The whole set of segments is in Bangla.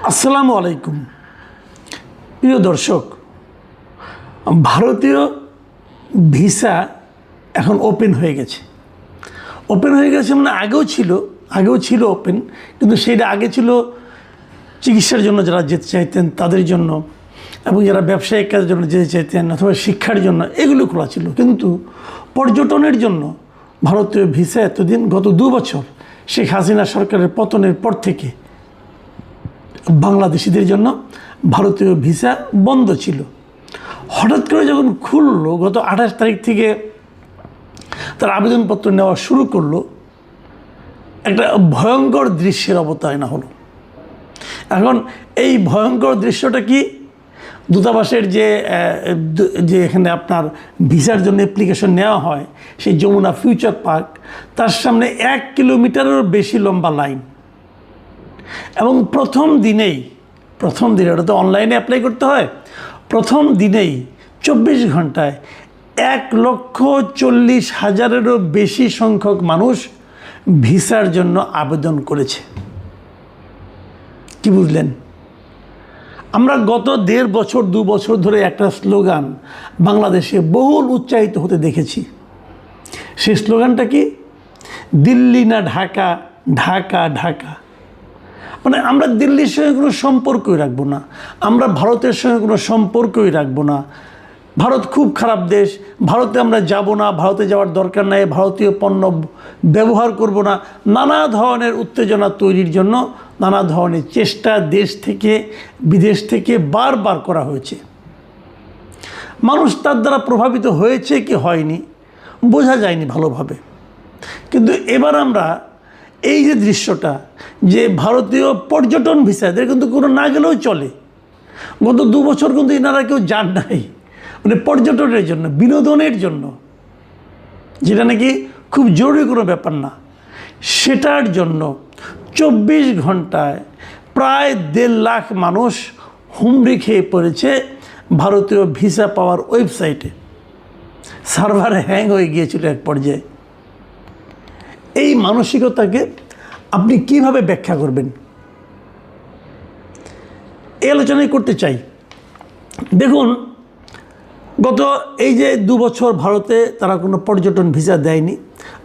আসসালামু আলাইকুম প্রিয় দর্শক, ভারতীয় ভিসা এখন ওপেন হয়ে গেছে। মানে আগেও ছিল ওপেন, কিন্তু সেটা আগে ছিল চিকিৎসার জন্য যারা যেতে চাইতেন তাদের জন্য, এবং যারা ব্যবসায়িক কাজের জন্য যেতে চাইতেন অথবা শিক্ষার জন্য এগুলো খোলা ছিল। কিন্তু পর্যটনের জন্য ভারতীয় ভিসা এতদিন, গত 2 বছর শেখ হাসিনা সরকারের পতনের পর থেকে বাংলাদেশিদের জন্য ভারতীয় ভিসা বন্ধ ছিল। হঠাৎ করে যখন খুললো, গত 28 তারিখ থেকে তার আবেদনপত্র নেওয়া শুরু করলো, একটা ভয়ঙ্কর দৃশ্যের অবতারণা হলো। এখন এই ভয়ঙ্কর দৃশ্যটা কি? দূতাবাসের যে এখানে আপনার ভিসার জন্য অ্যাপ্লিকেশন নেওয়া হয়, সেই যমুনা ফিউচার পার্ক, তার সামনে 1 কিলোমিটারেরও বেশি লম্বা লাইন। এবং প্রথম দিনে ওটা তো অনলাইনে অ্যাপ্লাই করতে হয়, প্রথম দিনেই 24 ঘন্টায় 1,40,000-এরও বেশি সংখ্যক মানুষ ভিসার জন্য আবেদন করেছে। কি বুঝলেন? আমরা গত 1.5 বছর 2 বছর ধরে একটা স্লোগান বাংলাদেশে বহুল উচ্চারিত হতে দেখেছি। সেই স্লোগানটা কি? দিল্লি না ঢাকা, ঢাকা ঢাকা। মানে আমরা দিল্লির সঙ্গে কোনো সম্পর্কই রাখবো না, আমরা ভারতের সঙ্গে কোনো সম্পর্কই রাখবো না। ভারত খুব খারাপ দেশ, ভারতে আমরা যাব না, ভারতে যাওয়ার দরকার নাই, ভারতীয় পণ্য ব্যবহার করব না। নানা ধরনের উত্তেজনা তৈরির জন্য নানা ধরনের চেষ্টা দেশ থেকে বিদেশ থেকে বারবার করা হয়েছে। মানুষ তার দ্বারা প্রভাবিত হয়েছে কি হয়নি বোঝা যায়নি ভালোভাবে। কিন্তু এবার আমরা এই যে দৃশ্যটা, যে ভারতীয় পর্যটন ভিসা, এদের কিন্তু কোনো না গেলেও চলে। গত 2 বছর কিন্তু এনারা কেউ যান নাই, মানে পর্যটনের জন্য, বিনোদনের জন্য, যেটা নাকি খুব জরুরি কোনো ব্যাপার না, সেটার জন্য 24 ঘন্টায় প্রায় 1.5 লাখ মানুষ হুমড়ি খেয়ে পড়েছে ভারতীয় ভিসা পাওয়ার ওয়েবসাইটে। সার্ভার হ্যাং হয়ে গিয়েছিল এক পর্যায়ে। এই মানসিকতাকে আপনি কিভাবে ব্যাখ্যা করবেন? এই আলোচনাই করতে চাই। দেখুন, গত এই যে 2 বছর ভারতে তারা কোনো পর্যটন ভিসা দেয়নি,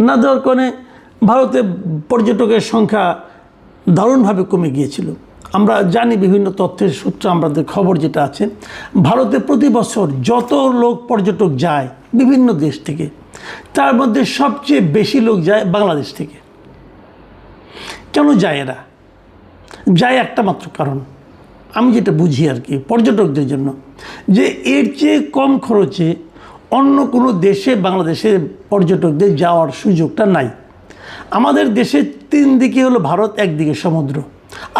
না দেওয়ার কারণে ভারতে পর্যটকের সংখ্যা দারুণভাবে কমে গিয়েছিল। আমরা জানি, বিভিন্ন তথ্যের সূত্রে আমাদের খবর যেটা আছে, ভারতে প্রতি বছর যত লোক পর্যটক যায় বিভিন্ন দেশ থেকে, তার মধ্যে সবচেয়ে বেশি লোক যায় বাংলাদেশ থেকে। কেন যায় এরা? যায় একটা মাত্র কারণ, আমি যেটা বুঝি আর কি, পর্যটকদের জন্য, যে এর চেয়ে কম খরচে অন্য কোনো দেশে বাংলাদেশের পর্যটকদের যাওয়ার সুযোগটা নাই। আমাদের দেশে 3 দিকে হলো ভারত, একদিকে সমুদ্র,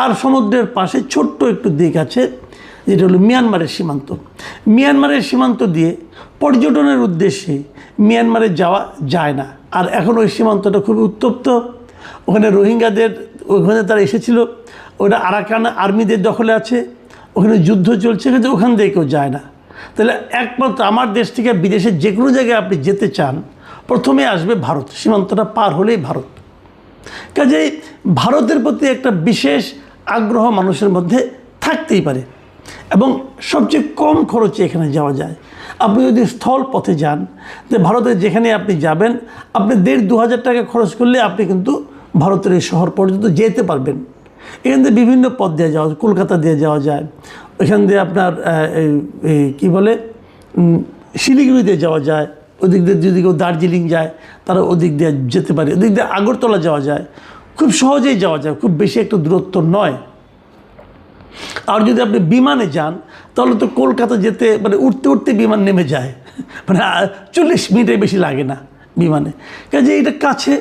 আর সমুদ্রের পাশে ছোট্ট একটু দিক আছে যেটা হলো মিয়ানমারের সীমান্ত। মিয়ানমারের সীমান্ত দিয়ে পর্যটনের উদ্দেশ্যে মিয়ানমারে যাওয়া যায় না। আর এখন ওই সীমান্তটা খুবই উত্তপ্ত, ওখানে রোহিঙ্গাদের, ওখানে তারা এসেছিল, ওটা আরাকান আর্মিদের দখলে আছে, ওখানে যুদ্ধ চলছে, কিন্তু ওখান দিয়ে কেউ যায় না। তাহলে একমাত্র আমার দেশ থেকে বিদেশে যে কোনো জায়গায় আপনি যেতে চান, প্রথমে আসবে ভারত, সীমান্তটা পার হলেই ভারত। কাজেই ভারতের প্রতি একটা বিশেষ আগ্রহ মানুষের মধ্যে থাকতেই পারে, এবং সবচেয়ে কম খরচে এখানে যাওয়া যায়। আপনি যদি স্থল পথে যান, যে ভারতে যেখানে আপনি যাবেন, আপনি 1,500-2 হাজার টাকা খরচ করলে আপনি কিন্তু ভারতের এই শহর পর্যন্ত যেতে পারবেন। এখান থেকে বিভিন্ন পথ দিয়ে যাওয়া, কলকাতা দিয়ে যাওয়া যায়, ওইখান দিয়ে আপনার কি বলে শিলিগুড়ি দিয়ে যাওয়া যায়, ওদিক দিয়ে যদি কেউ দার্জিলিং যায় তারা ওদিক দিয়ে যেতে পারে, ওদিক দিয়ে আগরতলা যাওয়া যায়, খুব সহজেই যাওয়া যায়, খুব বেশি একটু দূরত্ব নয়। আর যদি আপনি বিমানে যান তাহলে তো কলকাতা যেতে মানে উঠতে উঠতে বিমান নেমে যায়, মানে 40 মিনিটের বেশি লাগে না বিমানে। কাজে এটা কাছে,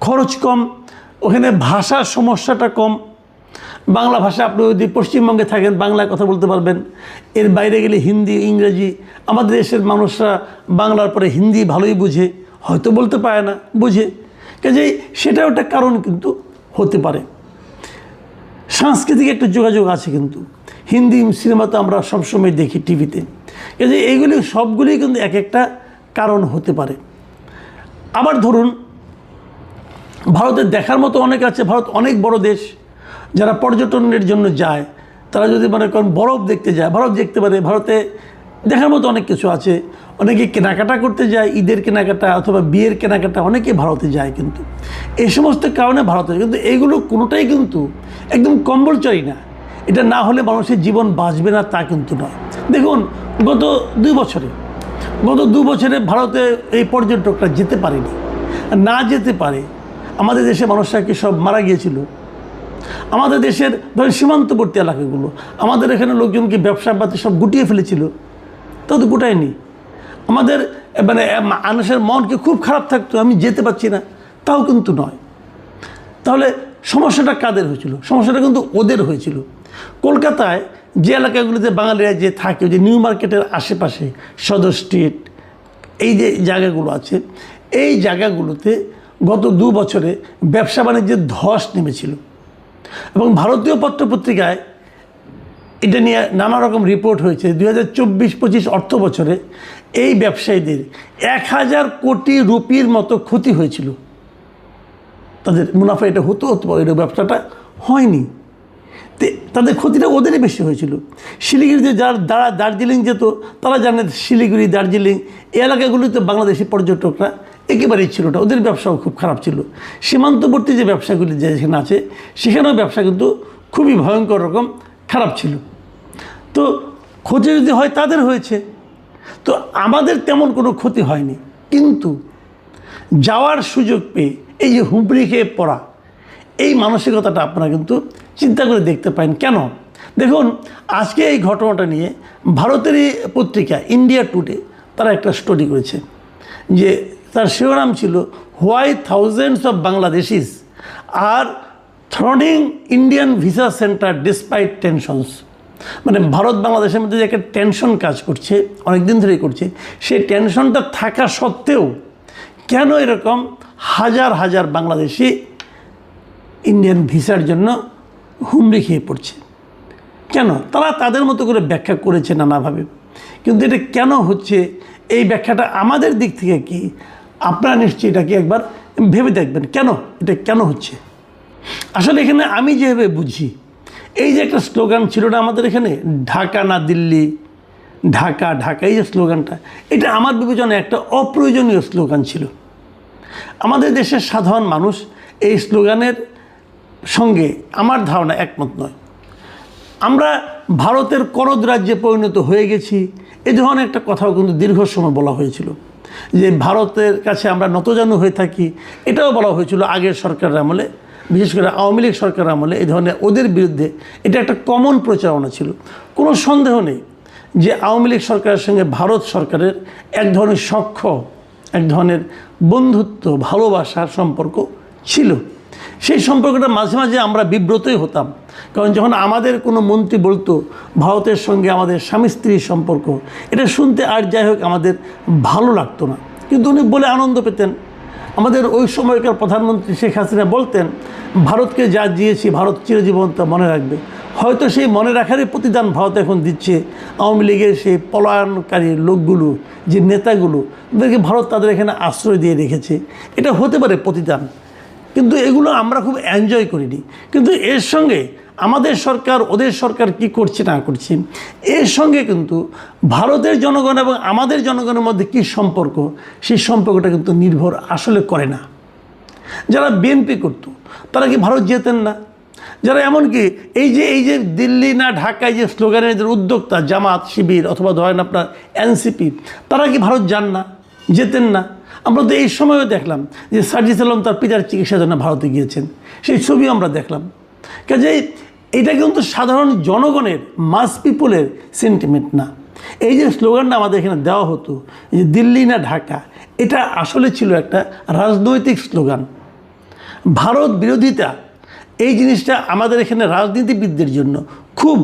খরচ কম, ওখানে ভাষার সমস্যাটা কম। বাংলা ভাষা, আপনি যদি পশ্চিমবঙ্গে থাকেন বাংলায় কথা বলতে পারবেন, এর বাইরে গেলে হিন্দি, ইংরেজি। আমাদের দেশের মানুষরা বাংলার পরে হিন্দি ভালোই বুঝে, হয়তো বলতে পারে না, বুঝে। কাজেই সেটাও একটা কারণ কিন্তু হতে পারে। সাংস্কৃতিক একটা যোগাযোগ আছে, কিন্তু হিন্দি সিনেমা তো আমরা সবসময় দেখি টিভিতে। কাজে এইগুলি সবগুলি কিন্তু এক একটা কারণ হতে পারে। আবার ধরুন, ভারতের দেখার মতো অনেক আছে, ভারত অনেক বড় দেশ, যারা পর্যটনের জন্য যায় তারা যদি মনে করেন বরফ দেখতে যায়, বরফ দেখতে পারে। ভারতে দেখার মতো অনেক কিছু আছে। অনেকে কেনাকাটা করতে যায়, ঈদের কেনাকাটা অথবা বিয়ের কেনাকাটা, অনেকে ভারতে যায়। কিন্তু এই সমস্ত কারণে ভারতে, কিন্তু এইগুলো কোনোটাই কিন্তু একদম কম্পালসরি না। এটা না হলে মানুষের জীবন বাঁচবে না তা কিন্তু নয়। দেখুন গত 2 বছরে ভারতে এই পর্যটকরা যেতে পারেনি। না যেতে পারে আমাদের দেশে মানুষরা কি সব মারা গিয়েছিল? আমাদের দেশের ধরেন সীমান্তবর্তী এলাকাগুলো, আমাদের এখানে লোকজনকে ব্যবসা পাতি সব গুটিয়ে ফেলেছিল, তাও তো গুটায়নি। আমাদের মানে মানুষের মন কি খুব খারাপ থাকতো আমি যেতে পারছি না? তাও কিন্তু নয়। তাহলে সমস্যাটা কাদের হয়েছিল? সমস্যাটা কিন্তু ওদের হয়েছিল। কলকাতায় যে এলাকাগুলিতে বাঙালিরা যে থাকে, যে নিউ মার্কেটের আশেপাশে সদর স্ট্রিট, এই যে জায়গাগুলো আছে, এই জায়গাগুলোতে গত 2 বছরে ব্যবসা বাণিজ্যের ধস নেমেছিল। এবং ভারতীয় পত্রপত্রিকায় এটা নিয়ে নানা রকম রিপোর্ট হয়েছে। 2024-25 অর্থ বছরে এই ব্যবসায়ীদের 1000 কোটি রুপির মতো ক্ষতি হয়েছিল। তাদের মুনাফা এটা হতে পারে, এটা ব্যবসাটা হয়নি। তাদের ক্ষতিটা ওদেরই বেশি হয়েছিল। শিলিগুড়িতে যারা দার্জিলিং যেত তারা জানে, শিলিগুড়ি, দার্জিলিং এই এলাকাগুলিতে বাংলাদেশি পর্যটকরা একেবারেই ছিল না, ওদের ব্যবসাও খুব খারাপ ছিল। সীমান্তবর্তী যে ব্যবসাগুলি যেখানে আছে সেখানেও ব্যবসা কিন্তু খুবই ভয়ঙ্কর রকম খারাপ ছিল। তো ক্ষতি যদি হয় তাদের হয়েছে, তো আমাদের তেমন কোনো ক্ষতি হয়নি। কিন্তু যাওয়ার সুযোগ পেয়ে এই যে হুমড়ি খেয়ে পড়া, এই মানসিকতাটা আপনারা কিন্তু চিন্তা করে দেখতে পারেন। কেন? দেখুন আজকে এই ঘটনাটা নিয়ে ভারতেরই পত্রিকা ইন্ডিয়া টুডে তারা একটা স্টোরি করেছে, যে তার শিরোনাম ছিল why thousands of Bangladeshis are thronging Indian visa centre despite tensions. মানে ভারত বাংলাদেশের মধ্যে যে একটা টেনশন কাজ করছে, অনেক দিন ধরেই করছে, সেই টেনশনটা থাকা সত্ত্বেও কেন এরকম হাজার হাজার বাংলাদেশি ইন্ডিয়ান ভিসার জন্য হুমড়ি খেয়ে পড়ছে? কেন? তারা তাদের মতো করে ব্যাখ্যা করেছে নানাভাবে, কিন্তু এটা কেন হচ্ছে এই ব্যাখ্যাটা আমাদের দিক থেকে কি আপনারা নিশ্চয়ই এটাকে একবার ভেবে দেখবেন, এটা কেন হচ্ছে। আসলে এখানে আমি যেভাবে বুঝি, এই যে একটা স্লোগান ছিল না আমাদের এখানে, ঢাকা না দিল্লি, ঢাকা ঢাকা, এই যে স্লোগানটা, এটা আমার বিবেচনায় একটা অপ্রয়োজনীয় স্লোগান ছিল। আমাদের দেশের সাধারণ মানুষ এই স্লোগানের সঙ্গে আমার ধারণা একমত নয়। আমরা ভারতের করদ রাজ্যে পরিণত হয়ে গেছি, এই ধরনের একটা কথাও কিন্তু দীর্ঘ সময় বলা হয়েছিল, যে ভারতের কাছে আমরা নতজানু হয়ে থাকি। এটাও বলা হয়েছিল আগের সরকারের আমলে, বিশেষ করে আওয়ামী লীগ সরকারের আমলে এই ধরনের ওদের বিরুদ্ধে এটা একটা কমন প্রচারণা ছিল। কোনো সন্দেহ নেই যে আওয়ামী লীগ সরকারের সঙ্গে ভারত সরকারের এক ধরনের সখ্য, এক ধরনের বন্ধুত্ব, ভালোবাসার সম্পর্ক ছিল। সেই সম্পর্কটা মাঝে মাঝে আমরা বিব্রতই হতাম, কারণ যখন আমাদের কোনো মন্ত্রী বলতো ভারতের সঙ্গে আমাদের স্বামী স্ত্রীর সম্পর্ক, এটা শুনতে আর যাই হোক আমাদের ভালো লাগতো না, কিন্তু উনি বলে আনন্দ পেতেন। আমাদের ওই সময়কার প্রধানমন্ত্রী শেখ হাসিনা বলতেন, ভারতকে যা দিয়েছি ভারত চিরজীবন তা মনে রাখবে। হয়তো সেই মনে রাখারই প্রতিদান ভারত এখন দিচ্ছে আওয়ামী লীগের সেই পলায়নকারী লোকগুলো, যে নেতাগুলো, ওদেরকে ভারত তাদের এখানে আশ্রয় দিয়ে রেখেছে। এটা হতে পারে প্রতিদান, কিন্তু এগুলো আমরা খুব এনজয় করিনি। কিন্তু এর সঙ্গে আমাদের সরকার ওদের সরকার কি করছে না করছে, এর সঙ্গে কিন্তু ভারতের জনগণ এবং আমাদের জনগণের মধ্যে কি সম্পর্ক, সেই সম্পর্কটা কিন্তু নির্ভর আসলে করে না। যারা বিএনপি করতো তারা কি ভারত যেতেন না? যারা এমনকি এই যে দিল্লি না ঢাকায় যে স্লোগানের যে উদ্যোক্তা, জামাত, শিবির অথবা ধরেন আপনার এনসিপি, তারা কি ভারত যান না, যেতেন না? আমরা তো এই সময়ও দেখলাম যে সার্জিস আলম তার পিতার চিকিৎসার জন্য ভারতে গিয়েছেন, সেই ছবি আমরা দেখলাম। কাজেই এটা কিন্তু সাধারণ জনগণের, মাস পিপলের সেন্টিমেন্ট না। এই যে স্লোগানটা আমাদের এখানে দেওয়া হতো যে দিল্লি না ঢাকা, এটা আসলে ছিল একটা রাজনৈতিক স্লোগান। ভারত বিরোধিতা এই জিনিসটা আমাদের এখানে রাজনীতিবিদদের জন্য খুব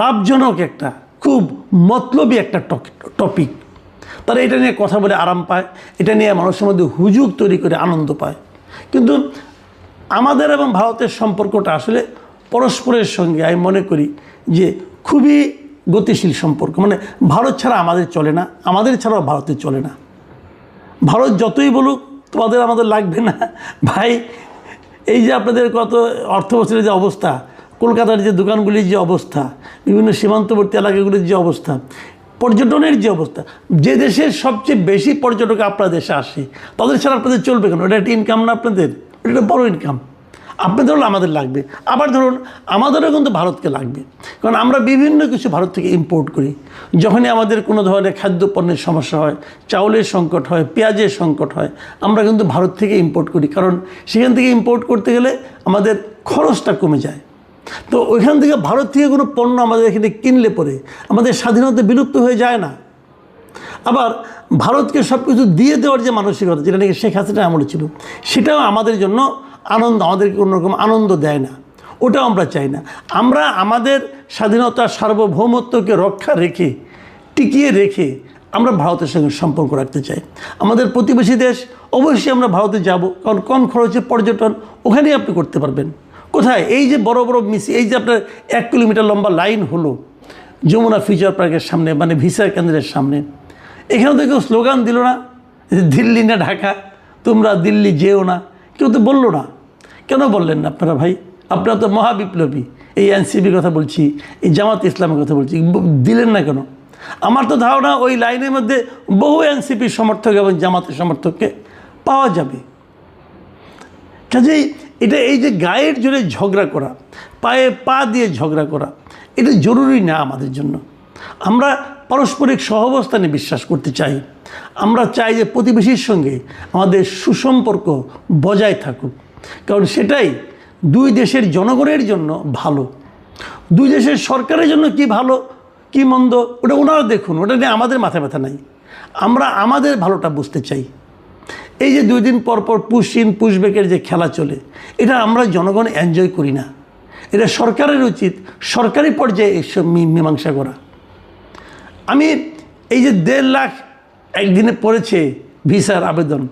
লাভজনক একটা, খুব মতলবী একটা টপিক। তারা এটা নিয়ে কথা বলে আরাম পায়, এটা নিয়ে মানুষের মধ্যে হুজুগ তৈরি করে আনন্দ পায়। কিন্তু আমাদের এবং ভারতের সম্পর্কটা আসলে পরস্পরের সঙ্গে আমি মনে করি যে খুবই গতিশীল সম্পর্ক। ভারত ছাড়া আমাদের চলে না, আমাদের ছাড়াও ভারতের চলে না। ভারত যতই বলুক তোমাদের আমাদের লাগবে না, ভাই এই যে আপনাদের কত অর্থ বছরের যে অবস্থা, কলকাতার যে দোকানগুলির যে অবস্থা, বিভিন্ন সীমান্তবর্তী এলাকাগুলির যে অবস্থা, পর্যটনের যে অবস্থা, যে দেশের সবচেয়ে বেশি পর্যটক আপনার দেশে আসে, তাদের ছাড়া আপনাদের চলবে কেন? এটা একটা ইনকাম না আপনাদের? এটা একটা বড় ইনকাম। আপনাদের হলে আমাদের লাগবে, আবার ধরুন আমাদেরও কিন্তু ভারতকে লাগবে, কারণ আমরা বিভিন্ন কিছু ভারত থেকে ইম্পোর্ট করি। যখনই আমাদের কোনো ধরনের খাদ্যপণ্যের সমস্যা হয়, চাউলের সংকট হয়, পেঁয়াজের সংকট হয়, আমরা কিন্তু ভারত থেকে ইম্পোর্ট করি, কারণ সেখান থেকে ইম্পোর্ট করতে গেলে আমাদের খরচটা কমে যায়। তো ওইখান থেকে ভারত থেকে কোনো পণ্য আমাদের এখানে কিনলে পরে আমাদের স্বাধীনতা বিলুপ্ত হয়ে যায় না। আবার ভারতকে সব কিছু দিয়ে দেওয়ার যে মানসিকতা, যেটা নাকি শেখ হাসিনা আমলে ছিল, সেটাও আমাদের জন্য আনন্দ, আমাদেরকে কোনোরকম আনন্দ দেয় না, ওটাও আমরা চাই না। আমরা আমাদের স্বাধীনতা সার্বভৌমত্বকে রক্ষা রেখে, টিকিয়ে রেখে আমরা ভারতের সঙ্গে সম্পর্ক রাখতে চাই। আমাদের প্রতিবেশী দেশ, অবশ্যই আমরা ভারতে যাব, কারণ কম খরচে পর্যটন ওখানেই আপনি করতে পারবেন। কোথায়? এই যে বড় বড় এই যে আপনার 1 কিলোমিটার লম্বা লাইন হলো যমুনা ফিউচার পার্কের সামনে, মানে ভিসা কেন্দ্রের সামনে, এখানে তো কেউ স্লোগান দিল না দিল্লি না ঢাকা, তোমরা দিল্লি যেও না, কেউ তো বললো না। কেন বললেন না আপনারা ভাই? আপনারা তো মহাবিপ্লবী, এই এনসিপির কথা বলছি, এই জামাত ইসলামের কথা বলছি, দিলেন না কেন? আমার তো ধারণা ওই লাইনের মধ্যে বহু এনসিপির সমর্থক এবং জামাতের সমর্থককে পাওয়া যাবে। কাজেই এটা, এই যে গায়ের জোরে ঝগড়া করা, পায়ে পা দিয়ে ঝগড়া করা, এটা জরুরি না আমাদের জন্য। আমরা পারস্পরিক সহাবস্থানে বিশ্বাস করতে চাই। আমরা চাই যে প্রতিবেশীর সঙ্গে আমাদের সুসম্পর্ক বজায় থাকুক, কারণ সেটাই দুই দেশের জনগণের জন্য ভালো। দুই দেশের সরকারের জন্য কি ভালো কি মন্দ ওটা ওনারা দেখুন, ওটা নিয়ে আমাদের মাথা ব্যথা নাই। আমরা আমাদের ভালোটা বুঝতে চাই। এই যে 2 দিন পর পর পুশ ইন পুশ ব্যাকের যে খেলা চলে, এটা আমরা জনগণ এনজয় করি না। এটা সরকারের উচিত সরকারি পর্যায়ে এইসব মীমাংসা করা। আমি এই যে 1.5 লাখ একদিনে পড়েছে ভিসার আবেদন,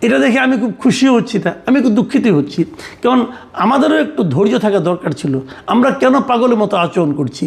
এটা দেখে আমি খুব খুশি হচ্ছি, তা আমি খুব দুঃখিত হচ্ছি, কারণ আমাদেরও একটু ধৈর্য থাকা দরকার ছিল। আমরা কেন পাগলের মতো আচরণ করছি?